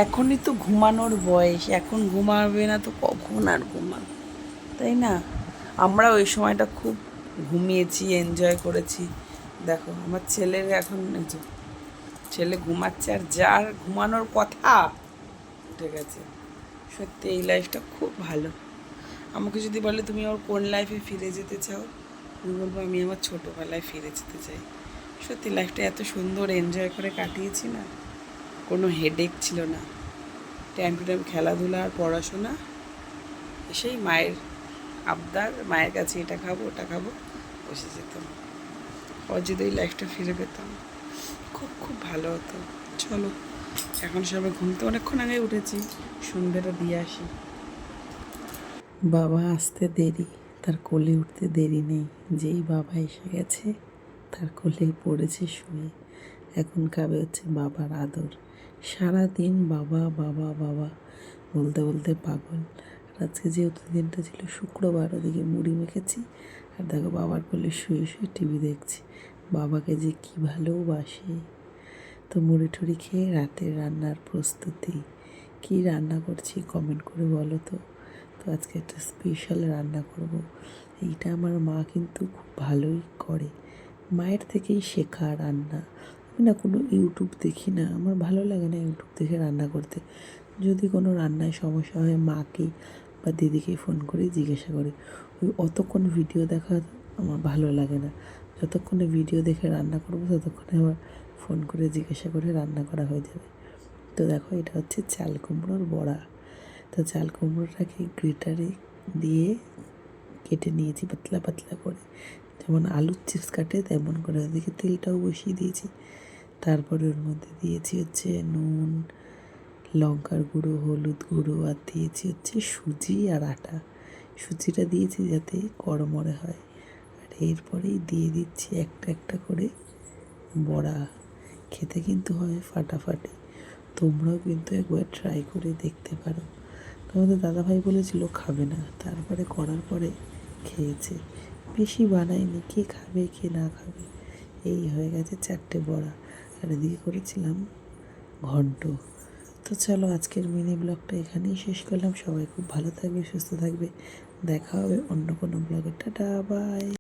এখনই তো ঘুমানোর বয়স, এখন ঘুমাবে না তো কখন আর ঘুমাবে, তাই না? আমরা ওই সময়টা খুব ঘুমিয়েছি, এনজয় করেছি। দেখো আমার ছেলের এখন এই যে ছেলে ঘুমাচ্ছে, আর যার ঘুমানোর কথা উঠে গেছে। সত্যি এই লাইফটা খুব ভালো। আমাকে যদি বলে তুমি ওর কোন লাইফে ফিরে যেতে চাও, আমি বলবো আমি আমার ছোটোবেলায় ফিরে যেতে চাই। সত্যি লাইফটা এত সুন্দর এনজয় করে কাটিয়েছি না, কোনো হেডেক ছিল না। টাইম টু টাইম খেলাধুলা আর পড়াশোনা, এসেই মায়ের আবদার, মায়ের কাছে এটা খাবো ওটা খাবো, বসে যেতাম। আর যদি ওই লাইফটা ফিরে পেতাম খুব খুব ভালো হতো। চলো এখন সবাই ঘুমতে অনেকক্ষণ আগে উঠেছি, সন্ধ্যেটা দিয়ে আসি। বাবা আসতে দেরি, তার কোলে উঠতে দেরি নেই। যেই বাবা এসে গেছে তার কোলেই পড়েছে শুয়ে। এখন খাবে হচ্ছে বাবার আদর। সারাদিন বাবা বাবা বাবা বলতে বলতে পাগল। আর আজকে যেহেতু দিনটা ছিল শুক্রবার, ওদিকে মুড়ি মেখেছি আর দেখো বাবার কোলে শুয়ে শুয়ে টিভি দেখছি। বাবাকে যে কী ভালোবাসে। তো মুড়ি টুড়ি খেয়ে রাতের রান্নার প্রস্তুতি। কী রান্না করছি কমেন্ট করে বলো তো। তো আজকে একটা স্পেশাল রান্না করব। এইটা আমার মা কিন্তু খুব ভালোই করে, মায়ের থেকেই শেখা রান্না। আমি না কোনো ইউটিউব দেখি না, আমার ভালো লাগে না ইউটিউব দেখে রান্না করতে। যদি কোনো রান্নায় সমস্যা হয় মাকেই বা দিদিকেই ফোন করে জিজ্ঞাসা করি। ওই অতক্ষণ ভিডিও দেখা আমার ভালো লাগে না। যতক্ষণে ভিডিও দেখে রান্না করবো ততক্ষণে আমার ফোন করে জিজ্ঞাসা করে রান্না করা হয়ে যাবে। তো দেখো এটা হচ্ছে চাল কুমড়োর বড়া। তো চাল কুমড়োটাকে গ্রেটারে দিয়ে কেটে নিয়েছি পাতলা পাতলা করে, যেমন আলুর চিপস কাটে তেমন করে। ওদিকে তেলটাও বসিয়ে দিয়েছি। তারপরে ওর মধ্যে দিয়েছি হচ্ছে নুন, লঙ্কার গুঁড়ো, হলুদ গুঁড়ো, আর দিয়েছি হচ্ছে সুজি আর আটা। সুজিটা দিয়েছি যাতে কড়মড়ে হয়। আর এরপরেই দিয়ে দিচ্ছি একটা একটা করে বড়া। খেতে কিন্তু হয় ফাটাফাটি। তোমরাও কিন্তু একবার ট্রাই করে দেখতে পারো। তোমাদের দাদাভাই বলেছিল খাবে না, তারপরে করার পরে খেয়েছে। বেশি বানাইনি, কে খাবে কে না খাবে। এই হয়ে গেছে 4টে বড়া। আর এদিকে করেছিলাম ঘন্ট। তো চলো আজকের মিনি ব্লগটা এখানেই শেষ করলাম। সবাই খুব ভালো থাকবে, সুস্থ থাকবে। দেখা হবে অন্য কোনো ব্লগে। Tata, by.